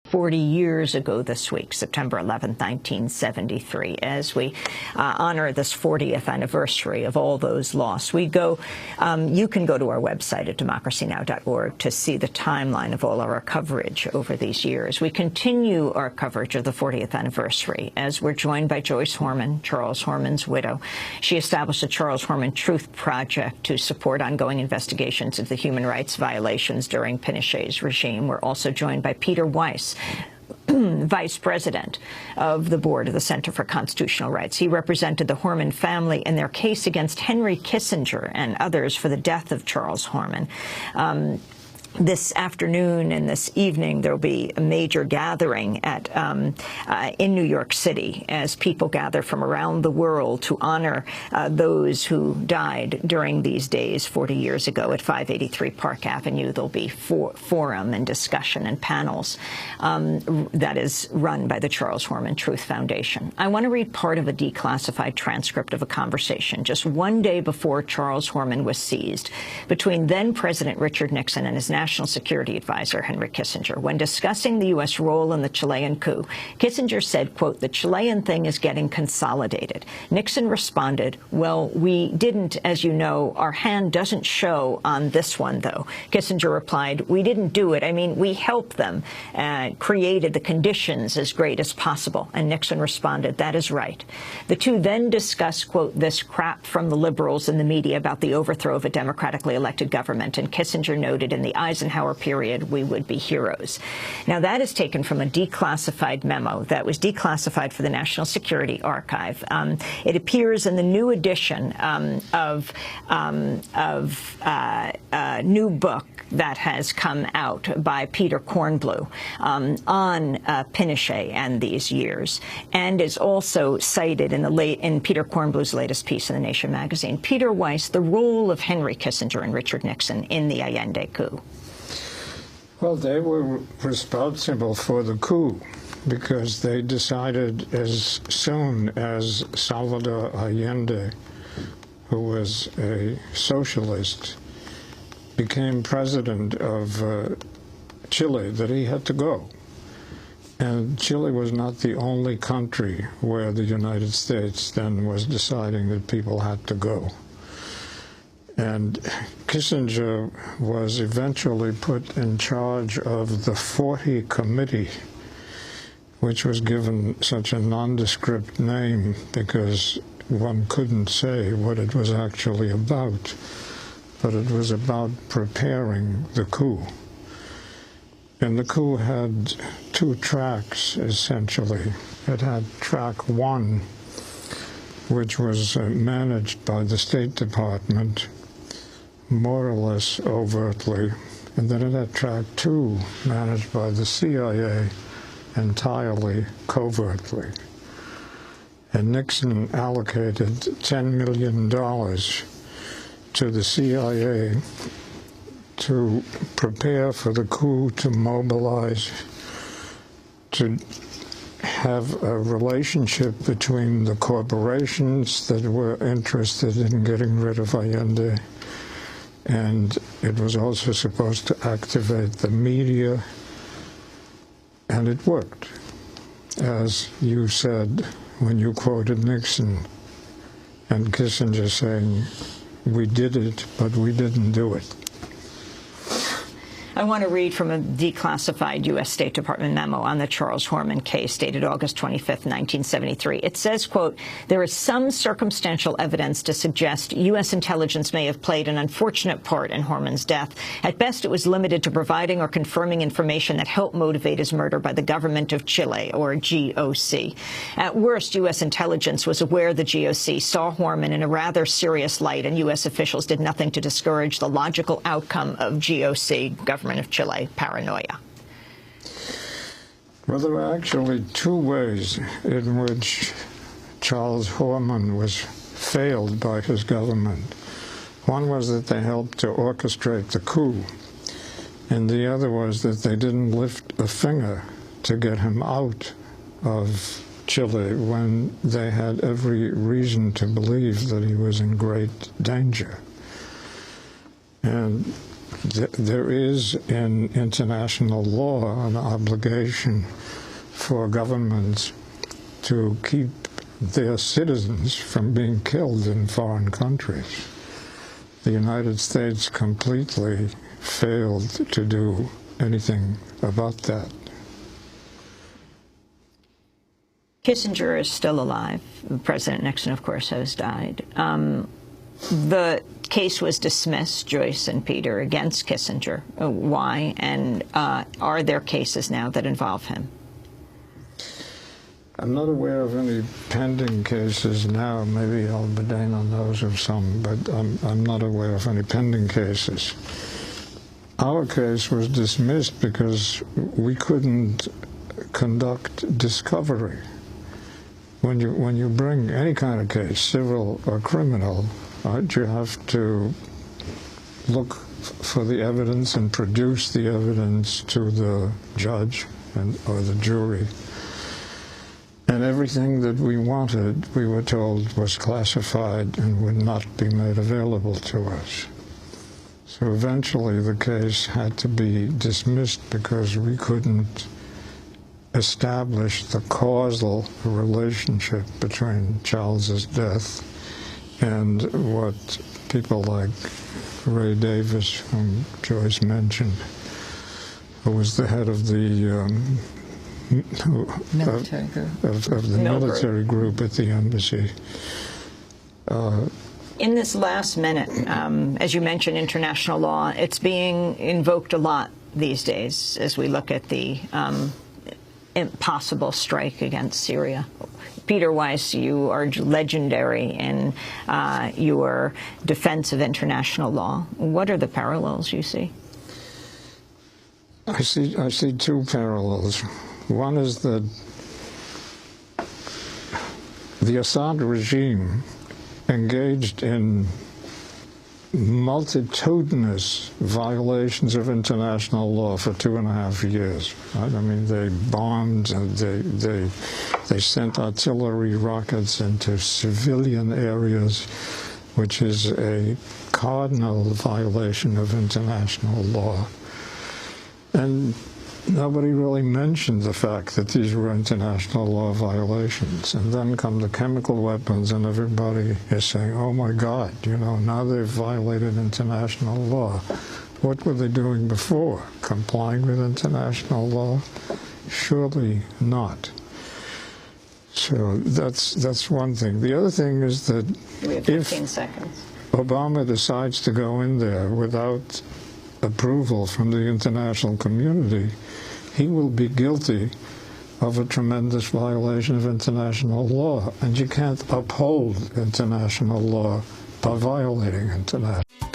40 years ago this week, September 11, 1973, as we honor this 40th anniversary of all those lost. You can go to our website at democracynow.org to see the timeline of all our coverage over these years. We continue our coverage of the 40th anniversary as we're joined by Joyce Horman, Charles Horman's widow. She established the Charles Horman Truth Project to support ongoing investigations into the human rights violations during Pinochet's regime. We're also joined by Peter Weiss, Vice President of the Board of the Center for Constitutional Rights. He represented the Horman family in their case against Henry Kissinger and others for the death of Charles Horman. This afternoon and this evening, there will be a major gathering in New York City as people gather from around the world to honor those who died during these days 40 years ago at 583 Park Avenue. There'll be forum and discussion and panels that is run by the Charles Horman Truth Foundation. I want to read part of a declassified transcript of a conversation just one day before Charles Horman was seized between then-President Richard Nixon and his National Security Advisor, Henry Kissinger. When discussing the U.S. role in the Chilean coup, Kissinger said, quote, "The Chilean thing is getting consolidated." Nixon responded, "Well, we didn't, as you know. Our hand doesn't show on this one, though." Kissinger replied, "We didn't do it. I mean, we helped them, created the conditions as great as possible." And Nixon responded, "That is right." The two then discussed, quote, "this crap from the liberals and the media about the overthrow of a democratically elected government." And Kissinger noted, "In the Eisenhower period, we would be heroes." Now, that is taken from a declassified memo that was declassified for the National Security Archive. It appears in the new edition of a new book that has come out by Peter Kornblue on Pinochet and these years, and is also cited in Peter Kornblue's latest piece in The Nation magazine. Peter Weiss, the role of Henry Kissinger and Richard Nixon in the Allende coup. Well, they were responsible for the coup because they decided as soon as Salvador Allende, who was a socialist, became president of Chile, that he had to go. And Chile was not the only country where the United States then was deciding that people had to go. And Kissinger was eventually put in charge of the 40 Committee, which was given such a nondescript name because one couldn't say what it was actually about. But it was about preparing the coup. And the coup had two tracks, essentially. It had track one, which was managed by the State Department, more or less overtly, and then it had track two, managed by the CIA, entirely covertly. And Nixon allocated $10 million to the CIA to prepare for the coup, to mobilize, to have a relationship between the corporations that were interested in getting rid of Allende, and it was also supposed to activate the media, and it worked. As you said when you quoted Nixon and Kissinger saying, "We did it, but we didn't do it." I want to read from a declassified U.S. State Department memo on the Charles Horman case dated August 25th, 1973. It says, quote, "There is some circumstantial evidence to suggest U.S. intelligence may have played an unfortunate part in Horman's death. At best, it was limited to providing or confirming information that helped motivate his murder by the government of Chile, or GOC. At worst, U.S. intelligence was aware the GOC saw Horman in a rather serious light, and U.S. officials did nothing to discourage the logical outcome of GOC, government of Chile, paranoia." Well, there were actually two ways in which Charles Horman was failed by his government. One was that they helped to orchestrate the coup, and the other was that they didn't lift a finger to get him out of Chile when they had every reason to believe that he was in great danger. And there is in international law an obligation for governments to keep their citizens from being killed in foreign countries. The United States completely failed to do anything about that. Kissinger is still alive. President Nixon, of course, has died. The case was dismissed, Joyce and Peter, against Kissinger. Why? And are there cases now that involve him? I'm not aware of any pending cases now. Maybe Al-Badain knows of some, but I'm not aware of any pending cases. Our case was dismissed because we couldn't conduct discovery. When you bring any kind of case, civil or criminal, you have to look for the evidence and produce the evidence to the judge or the jury. And everything that we wanted, we were told, was classified and would not be made available to us. So eventually the case had to be dismissed because we couldn't establish the causal relationship between Charles's death and what people like Ray Davis, whom Joyce mentioned, who was the head of the military group. Of the military group at the embassy. In this last minute, as you mentioned, international law, it's being invoked a lot these days as we look at the impossible strike against Syria. Peter Weiss, you are legendary in your defense of international law. What are the parallels you see? I see two parallels. One is that the Assad regime engaged in multitudinous violations of international law for 2.5 years. Right? I mean, they bombed, they sent artillery rockets into civilian areas, which is a cardinal violation of international law. And nobody really mentioned the fact that these were international law violations. And then come the chemical weapons, and everybody is saying, oh my God, you know, now they've violated international law. What were they doing before? Complying with international law? Surely not. So that's one thing. The other thing is that we have 15 seconds. Obama decides to go in there without approval from the international community, he will be guilty of a tremendous violation of international law. And you can't uphold international law by violating international law.